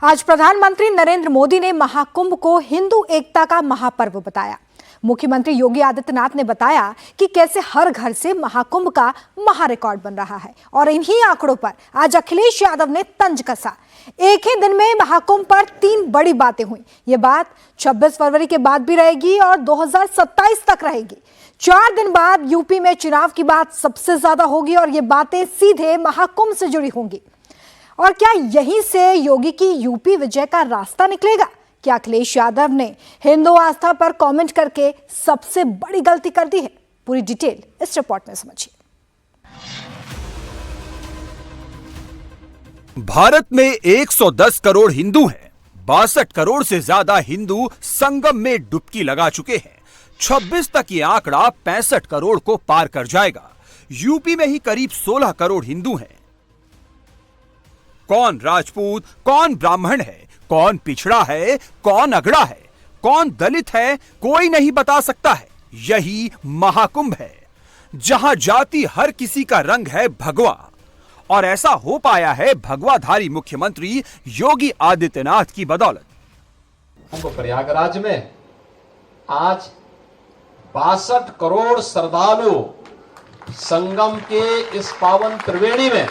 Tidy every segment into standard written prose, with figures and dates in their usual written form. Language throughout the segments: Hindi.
आज प्रधानमंत्री नरेंद्र मोदी ने महाकुंभ को हिंदू एकता का महापर्व बताया। मुख्यमंत्री योगी आदित्यनाथ ने बताया कि कैसे हर घर से महाकुंभ का महारिकॉर्ड बन रहा है और इन्हीं आंकड़ों पर आज अखिलेश यादव ने तंज कसा। एक ही दिन में महाकुंभ पर 3 बड़ी बातें हुई। ये बात 26 फरवरी के बाद भी रहेगी और 2027 तक रहेगी। 4 दिन बाद यूपी में चुनाव की बात सबसे ज्यादा होगी और ये बातें सीधे महाकुंभ से जुड़ी होंगी। और क्या यहीं से योगी की यूपी विजय का रास्ता निकलेगा? क्या अखिलेश यादव ने हिंदू आस्था पर कमेंट करके सबसे बड़ी गलती कर दी है? पूरी डिटेल इस रिपोर्ट में समझिए। भारत में 110 करोड़ हिंदू हैं। 62 करोड़ से ज्यादा हिंदू संगम में डुबकी लगा चुके हैं। 26 तक ये आंकड़ा 65 करोड़ को पार कर जाएगा। यूपी में ही करीब 16 करोड़ हिंदू हैं। कौन राजपूत, कौन ब्राह्मण है, कौन पिछड़ा है, कौन अगड़ा है, कौन दलित है, कोई नहीं बता सकता है। यही महाकुंभ है, जहां जाति हर किसी का रंग है भगवा। और ऐसा हो पाया है भगवाधारी मुख्यमंत्री योगी आदित्यनाथ की बदौलत। प्रयागराज में आज 62 करोड़ श्रद्धालु संगम के इस पावन त्रिवेणी में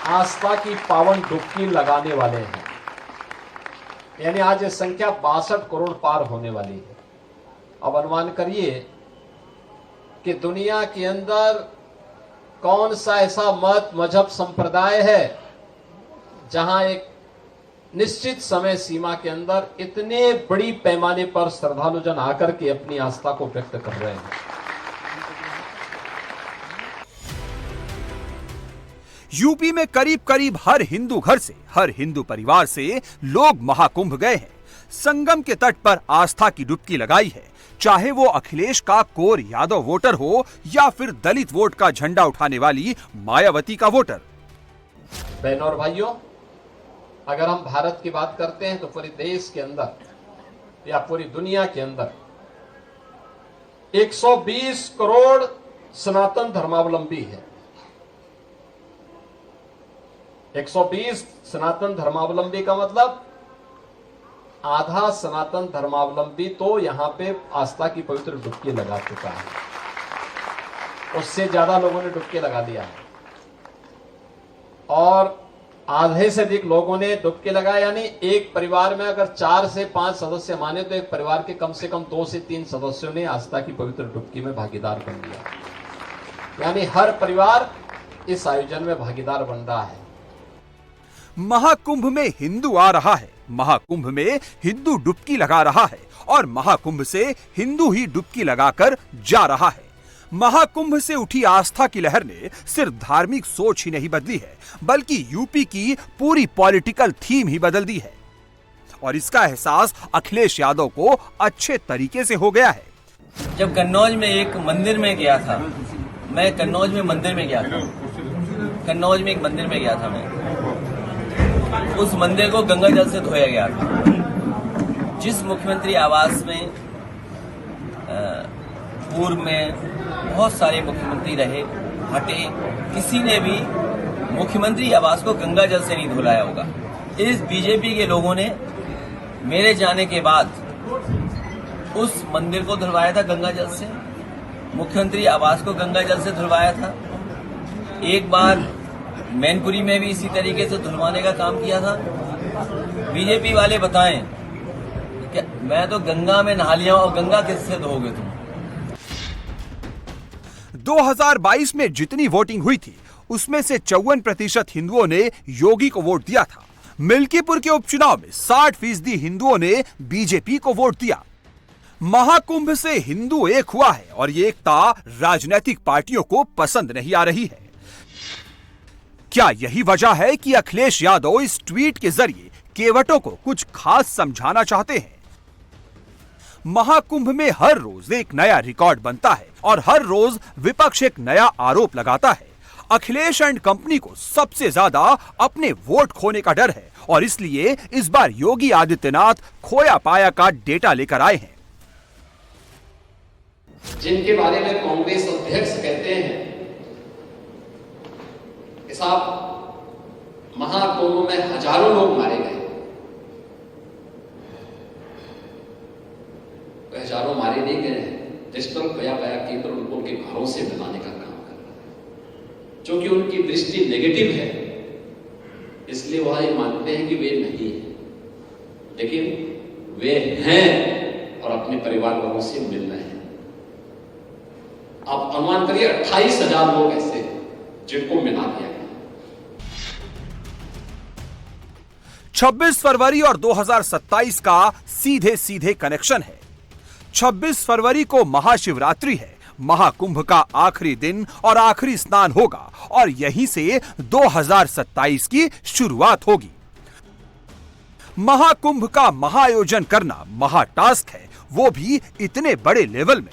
आस्था की पावन डुबकी लगाने वाले हैं। यानी आज ये संख्या 62 करोड़ पार होने वाली है। अब अनुमान करिए कि दुनिया के अंदर कौन सा ऐसा मत मजहब संप्रदाय है जहां एक निश्चित समय सीमा के अंदर इतने बड़ी पैमाने पर श्रद्धालुजन आकर के अपनी आस्था को व्यक्त कर रहे हैं। यूपी में करीब करीब हर हिंदू घर से, हर हिंदू परिवार से लोग महाकुंभ गए हैं। संगम के तट पर आस्था की डुबकी लगाई है। चाहे वो अखिलेश का कोर यादव वोटर हो या फिर दलित वोट का झंडा उठाने वाली मायावती का वोटर। बहनों और भाइयों, अगर हम भारत की बात करते हैं तो पूरे देश के अंदर या पूरी दुनिया के अंदर 120 करोड़ सनातन धर्मावलंबी है। 120 सनातन धर्मावलंबी का मतलब आधा सनातन धर्मावलंबी तो यहां पे आस्था की पवित्र डुबकी लगा चुका है। उससे ज्यादा लोगों ने डुबकी लगा दिया है और आधे से अधिक लोगों ने डुबकी लगाया। यानी एक परिवार में अगर 4 से 5 सदस्य माने तो एक परिवार के कम से कम 2 से 3 सदस्यों ने आस्था की पवित्र डुबकी में भागीदार बन लिया। यानी हर परिवार इस आयोजन में भागीदार बन रहा है। महाकुंभ में हिंदू आ रहा है, महाकुंभ में हिंदू डुबकी लगा रहा है और महाकुंभ से हिंदू ही डुबकी लगाकर जा रहा है। महाकुंभ से उठी आस्था की लहर ने सिर्फ धार्मिक सोच ही नहीं बदली है, बल्कि यूपी की पूरी पॉलिटिकल थीम ही बदल दी है। और इसका एहसास अखिलेश यादव को अच्छे तरीके से हो गया है। जब कन्नौज में एक मंदिर में गया था, मैं कन्नौज में मंदिर में गया था, कन्नौज में एक मंदिर में गया था मैं, उस मंदिर को गंगा जल से धोया गया था। जिस मुख्यमंत्री आवास में पूर्व में बहुत सारे मुख्यमंत्री रहे, हटे, किसी ने भी मुख्यमंत्री आवास को गंगा जल से नहीं धुलाया होगा। इस बीजेपी के लोगों ने मेरे जाने के बाद उस मंदिर को धुलवाया था गंगा जल से, मुख्यमंत्री आवास को गंगा जल से धुलवाया था। एक बार मैनपुरी में भी इसी तरीके से धुलवाने का काम किया था। बीजेपी वाले बताएं कि मैं तो गंगा में नहा लिया और गंगा किससे धोगे तुम? 2022 में जितनी वोटिंग हुई थी उसमें से 54% हिंदुओं ने योगी को वोट दिया था। मिल्कीपुर के उपचुनाव में 60% हिंदुओं ने बीजेपी को वोट दिया। महाकुंभ से हिंदू एक हुआ है और ये एकता राजनीतिक पार्टियों को पसंद नहीं आ रही है। क्या यही वजह है कि अखिलेश यादव इस ट्वीट के जरिए केवटों को कुछ खास समझाना चाहते हैं? महाकुंभ में हर रोज एक नया रिकॉर्ड बनता है और हर रोज विपक्ष एक नया आरोप लगाता है। अखिलेश एंड कंपनी को सबसे ज्यादा अपने वोट खोने का डर है और इसलिए इस बार योगी आदित्यनाथ खोया पाया का डेटा लेकर आए हैं। जिनके बारे में कांग्रेस अध्यक्ष कहते हैं कि साहब महाकुंभ में हजारों लोग मारे गए, बनाए गए हैं डिजिटल गया केंद्र उनको उनके घरों से मिलाने का काम कर रहे हैं। क्योंकि उनकी दृष्टि नेगेटिव है, इसलिए वह ये मानते हैं कि वे नहीं है, लेकिन वे हैं और अपने परिवार वालों से मिल रहे हैं। आप अनुमान करिए 28,000 लोग ऐसे हैं जिनको मिला दिया गया। 26 फरवरी और 2027 का सीधे सीधे कनेक्शन है। 26 फरवरी को महाशिवरात्रि है, महाकुंभ का आखिरी दिन और आखिरी स्नान होगा और यहीं से 2027 की शुरुआत होगी। महाकुंभ का महाआयोजन करना महा टास्क है, वो भी इतने बड़े लेवल में।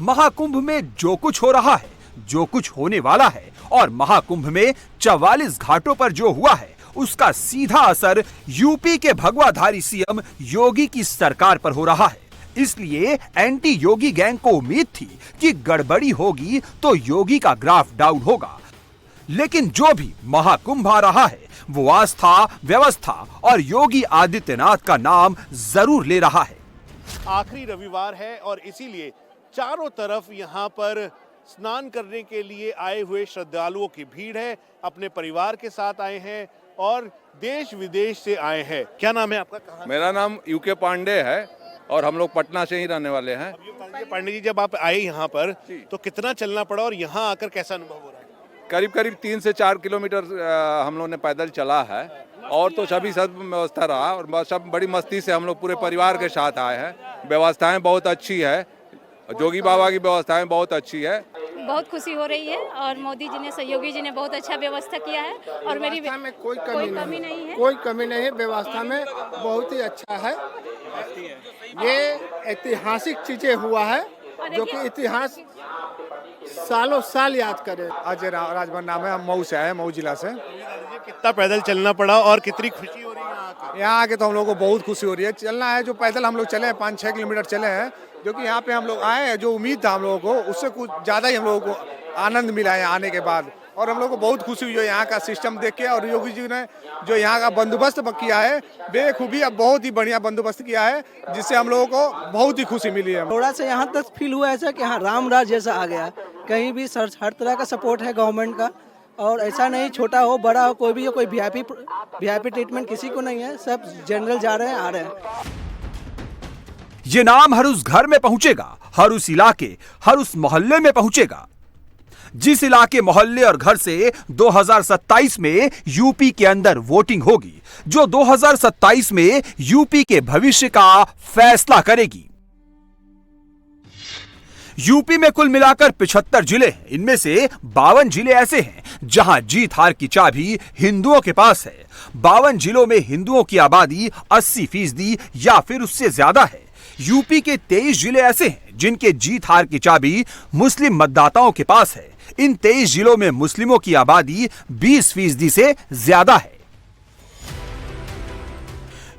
महाकुंभ में जो कुछ हो रहा है, जो कुछ होने वाला है और महाकुंभ में 44 घाटों पर जो हुआ है, उसका सीधा असर यूपी के भगवाधारी सीएम योगी की सरकार पर हो रहा है। इसलिए एंटी योगी गैंग को उम्मीद थी कि गड़बड़ी होगी तो योगी का ग्राफ डाउन होगा, लेकिन जो भी महाकुंभ आ रहा है वो आस्था, व्यवस्था और योगी आदित्यनाथ का नाम जरूर ले रहा है। आखिरी रविवार है और इसीलिए चारों तरफ यहाँ पर स्नान करने के लिए आए हुए श्रद्धालुओं की भीड़ है। अपने परिवार के साथ आए हैं और देश विदेश से आए हैं। क्या नाम है आपका? कहाँ? मेरा नाम यूके पांडे है और हम लोग पटना से ही रहने वाले हैं। पांडे जी, जब आप आए यहाँ पर तो कितना चलना पड़ा और यहाँ आकर कैसा अनुभव हो रहा है? करीब करीब 3 से 4 किलोमीटर हम लोग ने पैदल चला है और तो सभी सब व्यवस्था रहा और सब बड़ी मस्ती से हम लोग पूरे परिवार के साथ आए हैं। व्यवस्थाएं बहुत अच्छी है, जोगी बाबा की व्यवस्थाएं बहुत अच्छी है। बहुत खुशी हो रही है और मोदी जी ने, सहयोगी जी ने बहुत अच्छा व्यवस्था किया है और मेरी में कोई कमी नहीं है। कोई कमी नहीं है, व्यवस्था में बहुत ही अच्छा है। ये ऐतिहासिक चीजें हुआ है जो कि इतिहास सालों साल याद करे। अजय राजभर नाम है, हम मऊ से आए, मऊ जिला से। कितना पैदल चलना पड़ा और कितनी खुशी हो रही है यहाँ आके? तो हम लोग को बहुत खुशी हो रही है। चलना है जो पैदल हम लोग चले हैं 5-6 किलोमीटर चले हैं, जो कि यहाँ पे हम लोग आए हैं, जो उम्मीद था हम लोगों को उससे कुछ ज़्यादा ही हम लोगों को आनंद मिला है आने के बाद। और हम लोग को बहुत खुशी हुई है यहाँ का सिस्टम देख के और योगी जी ने जो यहाँ का बंदोबस्त किया है बेखूबी, अब बहुत ही बढ़िया बंदोबस्त किया है, जिससे हम लोगों को बहुत ही खुशी मिली है। थोड़ा सा यहाँ तक फील हुआ ऐसा कि हाँ राम राज जैसा आ गया। कहीं भी हर तरह का सपोर्ट है गवर्नमेंट का और ऐसा नहीं छोटा हो बड़ा हो कोई भी हो, कोई वीआईपी ट्रीटमेंट किसी को नहीं है, सब जनरल जा रहे हैं आ रहे हैं। ये नाम हर उस घर में पहुंचेगा, हर उस इलाके, हर उस मोहल्ले में पहुंचेगा जिस इलाके, मोहल्ले और घर से 2027 में यूपी के अंदर वोटिंग होगी, जो 2027 में यूपी के भविष्य का फैसला करेगी। यूपी में कुल मिलाकर 75 जिले हैं। इनमें से 52 जिले ऐसे हैं जहां जीत हार की चाबी हिंदुओं के पास है। 52 जिलों में हिंदुओं की आबादी 80% या फिर उससे ज्यादा है। यूपी के 23 जिले ऐसे हैं जिनके जीत हार की चाबी मुस्लिम मतदाताओं के पास है। इन 23 जिलों में मुस्लिमों की आबादी 20% से ज्यादा है।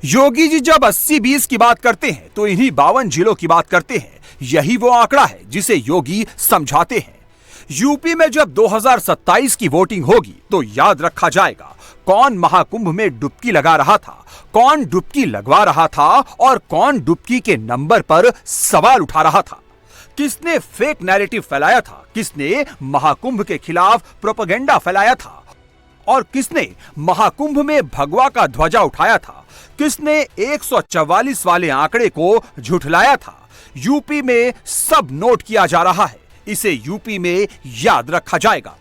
योगी जी जब 80-20 की बात करते हैं तो इन्हीं 52 जिलों की बात करते हैं। यही वो आंकड़ा है जिसे योगी समझाते हैं। यूपी में जब 2027 की वोटिंग होगी तो याद रखा जाएगा कौन महाकुंभ में डुबकी लगा रहा था, कौन डुबकी लगवा रहा था और कौन डुबकी के नंबर पर सवाल उठा रहा था। किसने फेक नैरेटिव फैलाया था, किसने महाकुंभ के खिलाफ प्रोपेगेंडा फैलाया था और किसने महाकुंभ में भगवा का ध्वजा उठाया था, किसने 144 वाले आंकड़े को झुठलाया था। यूपी में सब नोट किया जा रहा है। इसे यूपी में याद रखा जाएगा।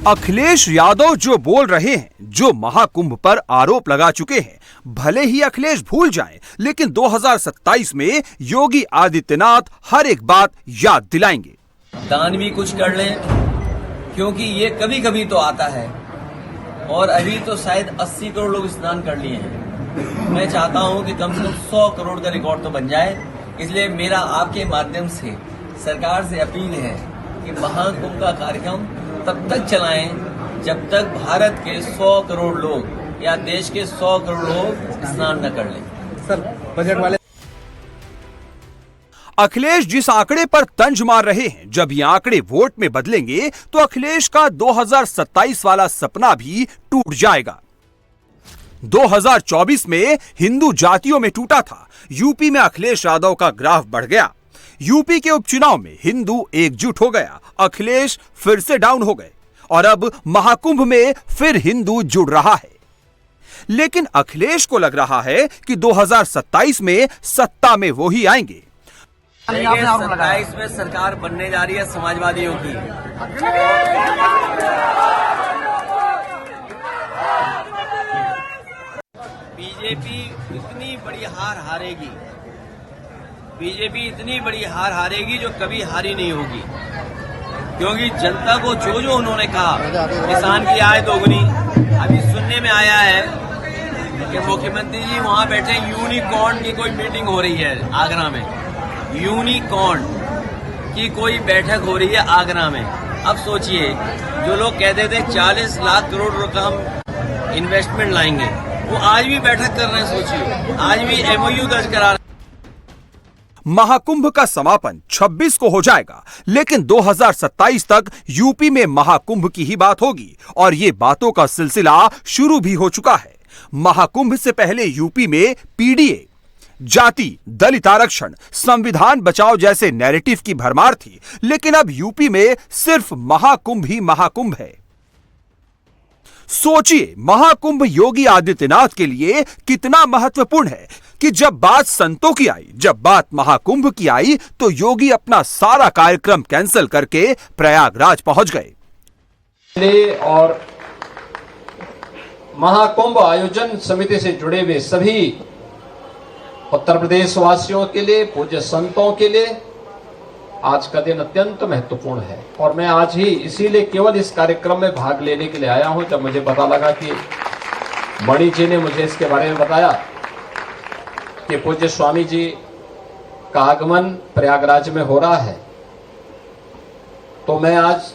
अखिलेश यादव जो बोल रहे हैं, जो महाकुंभ पर आरोप लगा चुके हैं, भले ही अखिलेश भूल जाएं, लेकिन 2027 में योगी आदित्यनाथ हर एक बात याद दिलाएंगे। दान भी कुछ कर लें, क्योंकि ये कभी कभी तो आता है और अभी तो शायद 80 करोड़ लोग स्नान कर लिए हैं। मैं चाहता हूं कि कम से कम 100 करोड़ का रिकॉर्ड तो बन जाए। इसलिए मेरा आपके माध्यम से सरकार से अपील है कि महाकुंभ का कार्यक्रम तब तक चलाएं जब तक भारत के 100 करोड़ लोग या देश के 100 करोड़ लोग स्नान न कर लें। सर बजट वाले अखिलेश जिस आंकड़े पर तंज मार रहे हैं, जब ये आंकड़े वोट में बदलेंगे तो अखिलेश का 2027 वाला सपना भी टूट जाएगा। 2024 में हिंदू जातियों में टूटा था। यूपी में अखिलेश यादव का ग्राफ बढ़ गया। यूपी के उपचुनाव में हिंदू एकजुट हो गया, अखिलेश फिर से डाउन हो गए और अब महाकुंभ में फिर हिंदू जुड़ रहा है। लेकिन अखिलेश को लग रहा है कि 2027 में सत्ता में वो ही आएंगे। 27 में सरकार बनने जा रही है समाजवादियों की। बीजेपी इतनी बड़ी हार हारेगी, बीजेपी इतनी बड़ी हार हारेगी जो कभी हारी नहीं होगी, क्योंकि जनता को जो उन्होंने कहा, किसान की आय दोगुनी। अभी सुनने में आया है कि मुख्यमंत्री जी वहां बैठे, यूनिकॉर्न की कोई मीटिंग हो रही है आगरा में, यूनिकॉर्न की कोई बैठक हो रही है आगरा में। अब सोचिए, जो लोग कहते थे 40 लाख करोड़ रुपए हम इन्वेस्टमेंट लाएंगे, वो आज भी बैठक कर रहे हैं। सोचिए, आज भी MOU दर्ज करा रहे हैं। महाकुंभ का समापन 26 को हो जाएगा, लेकिन 2027 तक यूपी में महाकुंभ की ही बात होगी और ये बातों का सिलसिला शुरू भी हो चुका है। महाकुंभ से पहले यूपी में PDA, जाति, दलित आरक्षण, संविधान बचाओ जैसे नैरेटिव की भरमार थी, लेकिन अब यूपी में सिर्फ महाकुंभ ही महाकुंभ है। सोचिए, महाकुंभ योगी आदित्यनाथ के लिए कितना महत्वपूर्ण है कि जब बात संतों की आई, जब बात महाकुंभ की आई, तो योगी अपना सारा कार्यक्रम कैंसिल करके प्रयागराज पहुंच गए। और महाकुंभ आयोजन समिति से जुड़े हुए सभी उत्तर प्रदेश वासियों के लिए, पूज्य संतों के लिए आज का दिन अत्यंत महत्वपूर्ण है। और मैं आज ही इसीलिए केवल इस कार्यक्रम में भाग लेने के लिए आया हूं। जब मुझे पता लगा कि मणि जी ने मुझे इसके बारे में बताया कि पूज्य स्वामी जी का आगमन प्रयागराज में हो रहा है, तो मैं आज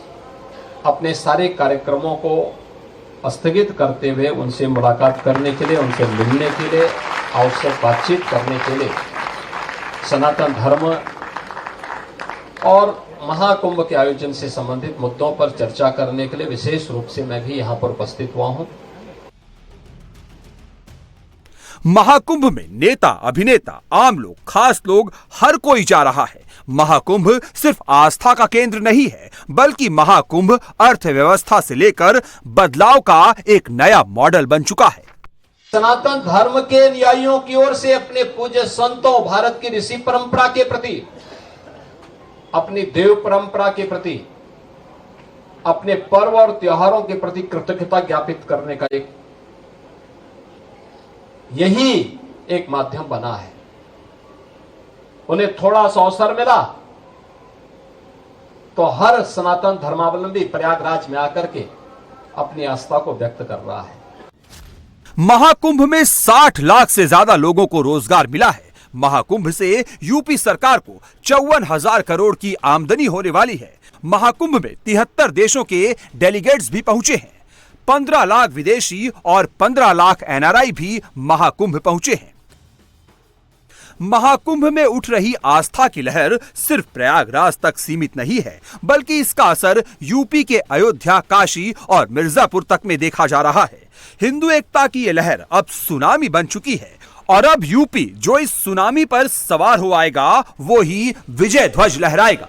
अपने सारे कार्यक्रमों को स्थगित करते हुए उनसे मुलाकात करने के लिए, उनसे मिलने के लिए, आवश्यक बातचीत करने के लिए, सनातन धर्म और महाकुंभ के आयोजन से संबंधित मुद्दों पर चर्चा करने के लिए विशेष रूप से मैं भी यहां पर उपस्थित हुआ हूं। महाकुंभ में नेता, अभिनेता, आम लोग, खास लोग, हर कोई जा रहा है। महाकुंभ सिर्फ आस्था का केंद्र नहीं है, बल्कि महाकुंभ अर्थव्यवस्था से लेकर बदलाव का एक नया मॉडल बन चुका है। सनातन धर्म के अनुयायियों की ओर से अपने पूज्य संतों, भारत की ऋषि परंपरा के प्रति, अपनी देव परंपरा के प्रति, अपने पर्व और त्योहारों के प्रति कृतज्ञता ज्ञापित करने का यही एक माध्यम बना है। उन्हें थोड़ा सा अवसर मिला तो हर सनातन धर्मावलंबी प्रयागराज में आकर के अपनी आस्था को व्यक्त कर रहा है। महाकुंभ में 60 लाख से ज्यादा लोगों को रोजगार मिला है। महाकुंभ से यूपी सरकार को 54,000 करोड़ की आमदनी होने वाली है। महाकुंभ में 73 देशों के डेलीगेट्स भी पहुंचे हैं। 15 लाख विदेशी और 15 लाख NRI भी महाकुंभ पहुंचे हैं। महाकुंभ में उठ रही आस्था की लहर सिर्फ प्रयागराज तक सीमित नहीं है, बल्कि इसका असर यूपी के अयोध्या, काशी और मिर्जापुर तक में देखा जा रहा है। हिंदू एकता की यह लहर अब सुनामी बन चुकी है और अब यूपी जो इस सुनामी पर सवार हो आएगा, वो ही विजय ध्वज लहराएगा।